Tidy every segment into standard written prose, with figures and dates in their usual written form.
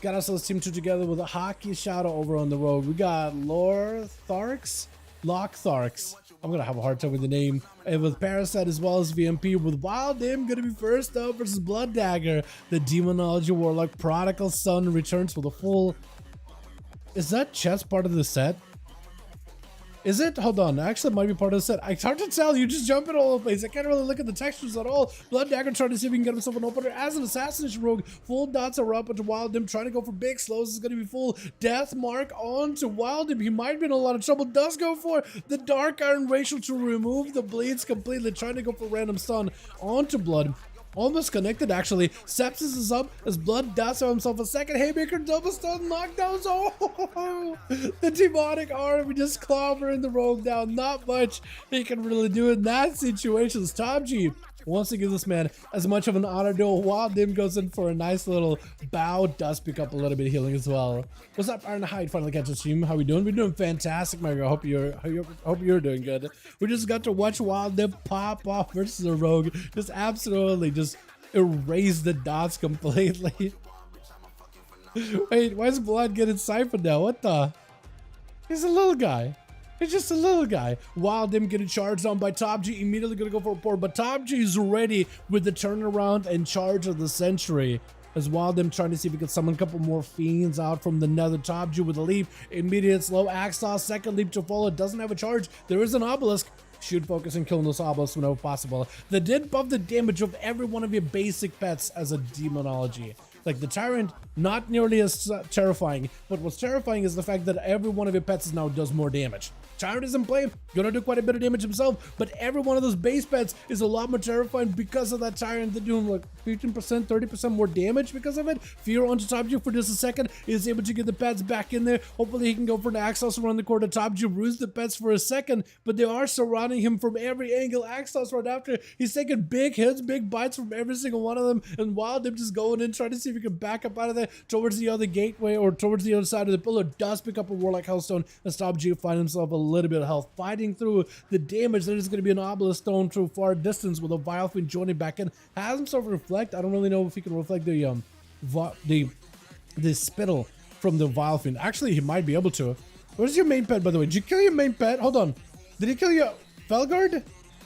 Got ourselves team 2 together with a hockey shadow over on the road. We got Lortharks, Locktharks. I'm gonna have a hard time with the name. And with Parasite as well as VMP, with Wild Dim gonna be first up versus Blood Dagger. The Demonology Warlock Prodigal Son returns with a full. Is that chest part of the set? Is it? Hold on. Actually, it might be part of the set. It's hard to tell. You just jump in all over the place. I can't really look at the textures at all. Blood Dagger trying to see if he can get himself an opener as an Assassination rogue. Full dots are up into Wild Dim, trying to go for big slows. This is going to be full death mark onto Wild Dim. He might be in a lot of trouble. Does go for the Dark Iron Racial to remove the bleeds completely. Trying to go for random stun onto Blood. Almost connected, actually. Sepsis is up as Blood does have himself a second haymaker, double stun knockdowns. Oh, the demonic arm just clobbering the rogue down. Not much he can really do in that situation. Top G wants to give this man as much of an honor duel. Wild Dim goes in for a nice little bow. Does pick up a little bit of healing as well. What's up, Iron Hide? Finally catch the stream. How we doing? We're doing fantastic, my girl. Hope you're doing good. We just got to watch Wild Dim pop off versus a rogue. Just absolutely just erase the dots completely. Wait, why is Blood getting siphoned now? What the? He's a little guy. He's just a little guy. Wild Dim getting charged on by Top G. Immediately gonna go for a port, but Top G is ready with the turnaround and charge of the century. As Wild Dim trying to see if he can summon a couple more fiends out from the nether. Top G with a leap. Immediate slow. Axos, second leap to follow. Doesn't have a charge. There is an obelisk. Should focus on killing those obelisks whenever possible. They did buff the damage of every one of your basic pets as a demonology. Like the Tyrant, not nearly as terrifying, but what's terrifying is the fact that every one of your pets now does more damage. Tyrant is in play, gonna do quite a bit of damage himself, but every one of those base pets is a lot more terrifying because of that Tyrant. They're doing like 15%, 30% more damage because of it. Fear onto Top G for just a second, is able to get the pets back in there. Hopefully he can go for an Axos around the corner. Top G roots the pets for a second, but they are surrounding him from every angle. Axos right after, he's taking big hits, big bites from every single one of them, and Wild Dim just going in, trying to see if he can back up out of there towards the other gateway or towards the other side of the pillar. Does pick up a Warlock Hellstone and Top G find himself a little bit of health, fighting through the damage. There's going to be an obelisk stone through far distance with a Vile Fiend joining back in. Has himself reflect. I don't really know if he can reflect the spittle from the Vile Fiend. Actually, he might be able to. Where's your main pet, by the way? Did you kill your main pet? Hold on. Did he kill your Felguard?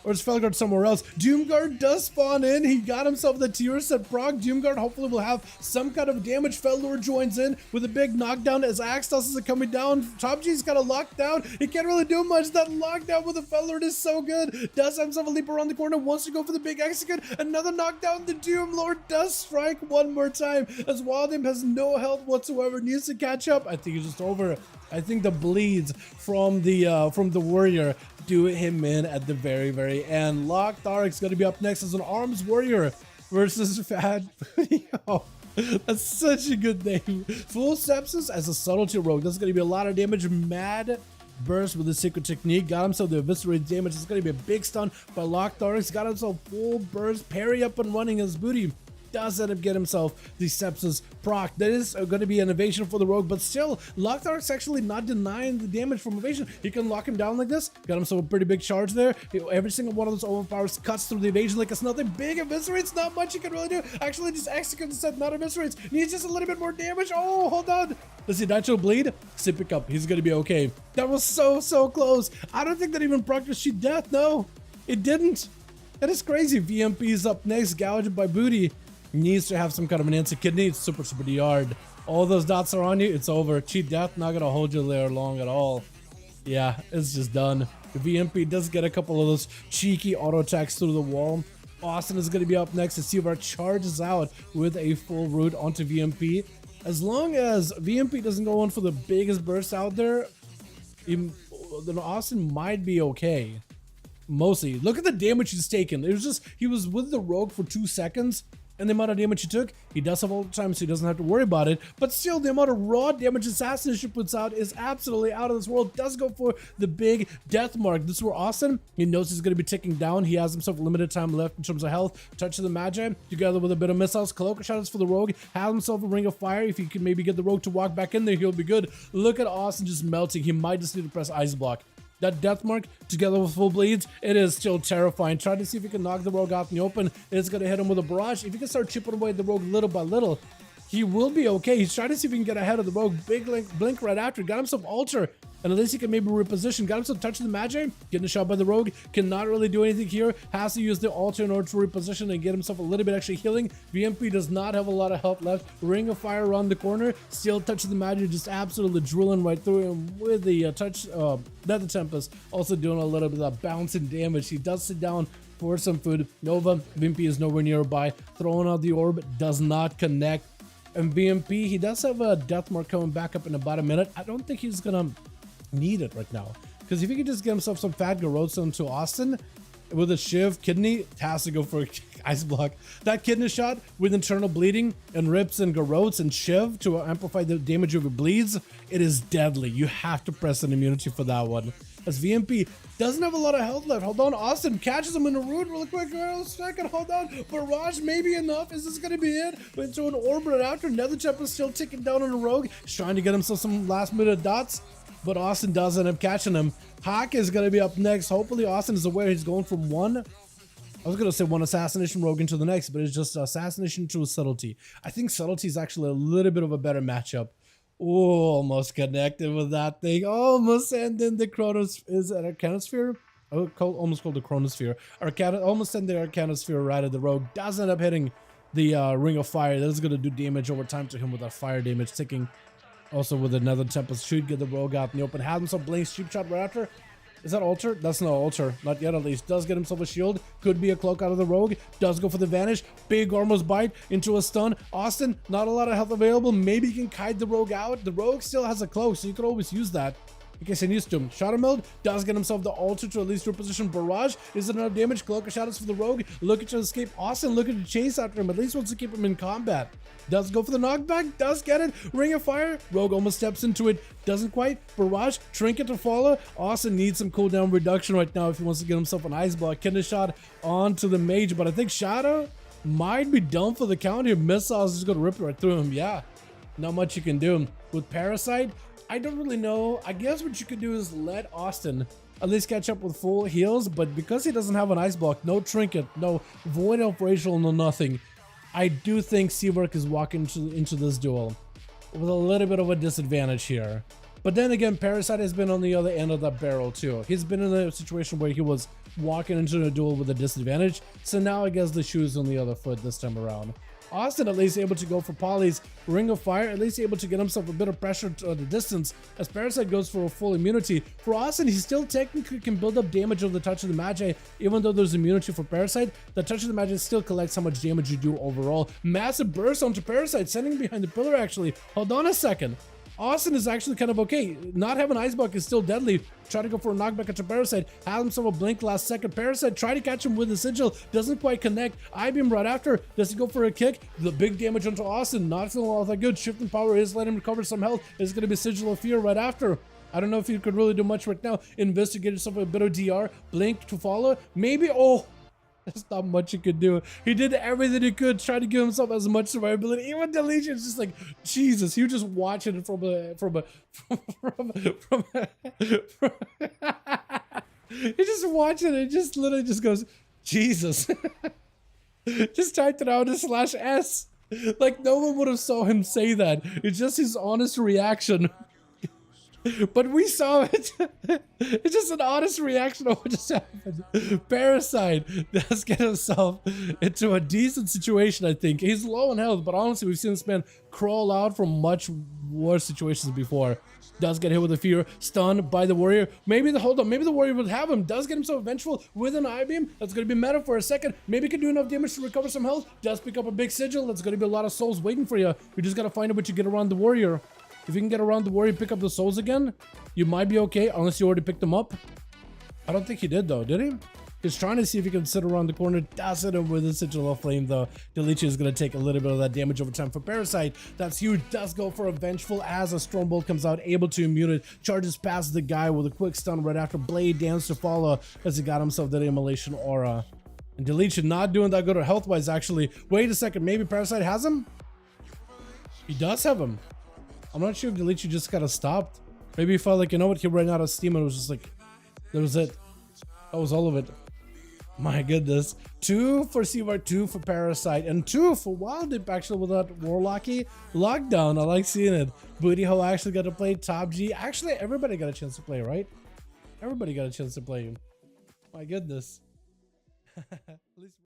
Or is Felguard somewhere else? Doomguard does spawn in. He got himself the tier set proc. Doomguard hopefully will have some kind of damage. Fellor joins in with a big knockdown as Axtos is coming down. Top G's got a lockdown. He can't really do much. That lockdown with the Fellor is so good. Does have himself a leap around the corner. Wants to go for the big execute. Another knockdown. The Doom Lord does strike one more time as Wild Dim has no health whatsoever. Needs to catch up. I think he's just over. I think the bleeds from the warrior do him in at the very end. Lockthark's gonna be up next as an arms warrior versus Fat Booty. Oh, that's such a good name. Full Sepsis as a subtlety rogue. That's gonna be a lot of damage. Mad burst with the secret technique. Got himself the eviscerate damage. It's gonna be a big stun by Lockthark's. Got himself full burst. Parry up and running his booty. Does end up get himself the Sepsis proc. That is going to be an evasion for the rogue, but still, Lockthark's actually not denying the damage from evasion. He can lock him down like this. Got himself a pretty big charge there. Every single one of those overpowers cuts through the evasion like it's nothing. Big eviscerates, not much he can really do. Actually, just execute the set, not eviscerates. Needs just a little bit more damage. Oh, hold on. Let's see, Nitro bleed. Sip pick up. He's going to be okay. That was so close. I don't think that even procced sheet death. No, it didn't. That is crazy. VMP is up next, gouged by Booty. Needs to have some kind of an answer kidney. It's super hard. All those dots are on you. It's over. Cheat death not gonna hold you there long at all. Yeah, it's just done. The VMP does get a couple of those cheeky auto attacks through the wall. Austin is gonna be up next to see if our charges out with a full root onto VMP. As long as VMP doesn't go on for the biggest burst out there, then Austin might be okay. Mostly. Look at the damage he's taken. It was just, he was with the rogue for 2 seconds. And the amount of damage he took, he does have all the time, so he doesn't have to worry about it. But still, the amount of raw damage Assassination puts out is absolutely out of this world. Does go for the big death mark. This is where Austin, he knows he's going to be ticking down. He has himself limited time left in terms of health. Touch of the Magi, together with a bit of missiles. Cloak shadows for the rogue. Have himself a ring of fire. If he can maybe get the rogue to walk back in there, he'll be good. Look at Austin just melting. He might just need to press ice block. That death mark together with full bleeds, it is still terrifying. Try to see if he can knock the rogue out in the open. It's going to hit him with a barrage. If he can start chipping away the rogue little by little, He will be okay. He's trying to see if he can get ahead of the rogue. Big blink right after. Got himself altar. And at least he can maybe reposition. Got himself touch of the magi. Getting a shot by the rogue. Cannot really do anything here. Has to use the altar in order to reposition and get himself a little bit extra healing. VMP does not have a lot of health left. Ring of fire around the corner. Still touch of the magi. Just absolutely drilling right through him with the touch. Nether Tempest also doing a little bit of bouncing damage. He does sit down for some food. Nova. VMP is nowhere nearby. Throwing out the orb. Does not connect. And VMP, he does have a death mark coming back up in about a minute. I don't think he's gonna need it right now, because if he could just get himself some fat Garrotes into Austin with a Shiv kidney, has to go for ice block. That kidney shot with internal bleeding and rips and Garrotes and Shiv to amplify the damage of your bleeds, it is deadly. You have to press an immunity for that one, as VMP doesn't have a lot of health left. Hold on, Austin catches him in a root real quick. Second, hold on. Barrage maybe enough. Is this gonna be it? Went through an orb right after. Nether Tempest still ticking down on the rogue. He's trying to get himself some last minute dots, but Austin does end up catching him. Hawk is gonna be up next. Hopefully Austin is aware he's going from one. I was gonna say one assassination rogue into the next, but it's just assassination to a subtlety. I think subtlety is actually a little bit of a better matchup. Oh, almost connected with that thing. Almost ending the Chronos. Is it Arcanosphere? Oh, almost called the Chronosphere. Almost ended the Arcanosphere right at the rogue. Does end up hitting the Ring of Fire. That is going to do damage over time to him with that fire damage ticking. Also with another Tempest. Should get the rogue out in the open. Has himself Blank's cheap shot right after. Is that altar? That's not altar. Not yet, at least. Does get himself a shield. Could be a cloak out of the rogue. Does go for the vanish. Big almost bite into a stun. Austin, not a lot of health available. Maybe he can kite the rogue out. The rogue still has a cloak, so you could always use that in case he needs to. Shadow Meld does get himself the altar to at least reposition Barrage. Is it enough damage? Cloak of Shadows for the rogue. Looking to escape. Austin looking to chase after him. At least wants to keep him in combat. Does go for the knockback. Does get it. Ring of Fire. Rogue almost steps into it. Doesn't quite. Barrage. Trinket to follow. Austin needs some cooldown reduction right now if he wants to get himself an ice block. Kidney shot onto the mage, but I think Shadow might be done for the count here. Missile is just going to rip right through him. Yeah. Not much you can do. With Parasite, I don't really know. I guess what you could do is let Austin at least catch up with full heals, but because he doesn't have an ice block, no trinket, no void operational, no nothing, I do think Seawork is walking into this duel with a little bit of a disadvantage here. But then again, Parasite has been on the other end of that barrel too. He's been in a situation where he was walking into a duel with a disadvantage, so now I guess the shoe is on the other foot this time around. Austin at least able to go for Polly's Ring of Fire, at least able to get himself a bit of pressure to the distance as Parasite goes for a full immunity. For Austin, he still technically can build up damage of the Touch of the Magi, even though there's immunity for Parasite. The Touch of the Magi still collects how much damage you do overall. Massive burst onto Parasite, sending behind the pillar actually. Hold on a second. Austin is actually kind of okay. Not having Ice Block is still deadly. Try to go for a knockback at Parasite. Has himself a blink last second. Parasite try to catch him with the sigil. Doesn't quite connect. I-beam right after. Does he go for a kick? The big damage onto Austin. Not feeling all that good. Shifting power is letting him recover some health. It's going to be Sigil of Fear right after. I don't know if you could really do much right now. Investigate yourself a bit of DR. Blink to follow. Maybe. Oh. There's not much he could do. He did everything he could, try to give himself as much survivability. Even Deletion is just like, Jesus, he was just watching it he's just watching it, just literally just goes, Jesus. Just typed it out as /S. Like no one would have saw him say that. It's just his honest reaction. But we saw it. It's just an honest reaction of what just happened. Parasite does get himself into a decent situation, I think. He's low in health, but honestly, we've seen this man crawl out from much worse situations before. Does get hit with a fear, stunned by the warrior. Maybe the warrior would have him. Does get himself vengeful with an I-beam. That's going to be meta for a second. Maybe can do enough damage to recover some health. Does pick up a big sigil. That's going to be a lot of souls waiting for you. You just got to find out what you get around the warrior. If you can get around the warrior, pick up the souls again, you might be okay, unless you already picked them up. I don't think he did though, did he? He's trying to see if he can sit around the corner. Does it with a Sigil of Flame though. Delicia is going to take a little bit of that damage over time for Parasite. That's huge. Does go for a Vengeful as a Stormbolt comes out, able to immune it. Charges past the guy with a quick stun right after. Blade Dance to follow as he got himself that Immolation Aura. And Delicia not doing that good health-wise actually. Wait a second, maybe Parasite has him? He does have him. I'm not sure if Delicia just kind of stopped. Maybe he felt like, you know what, he ran out of steam and it was just like, that was it. That was all of it. My goodness. 2 for Seaward, 2 for Parasite, and 2 for Wild Dip actually with that Warlocky lockdown. I like seeing it. Booty Hole actually got to play Top G. Actually, everybody got a chance to play, right? Everybody got a chance to play. My goodness. At least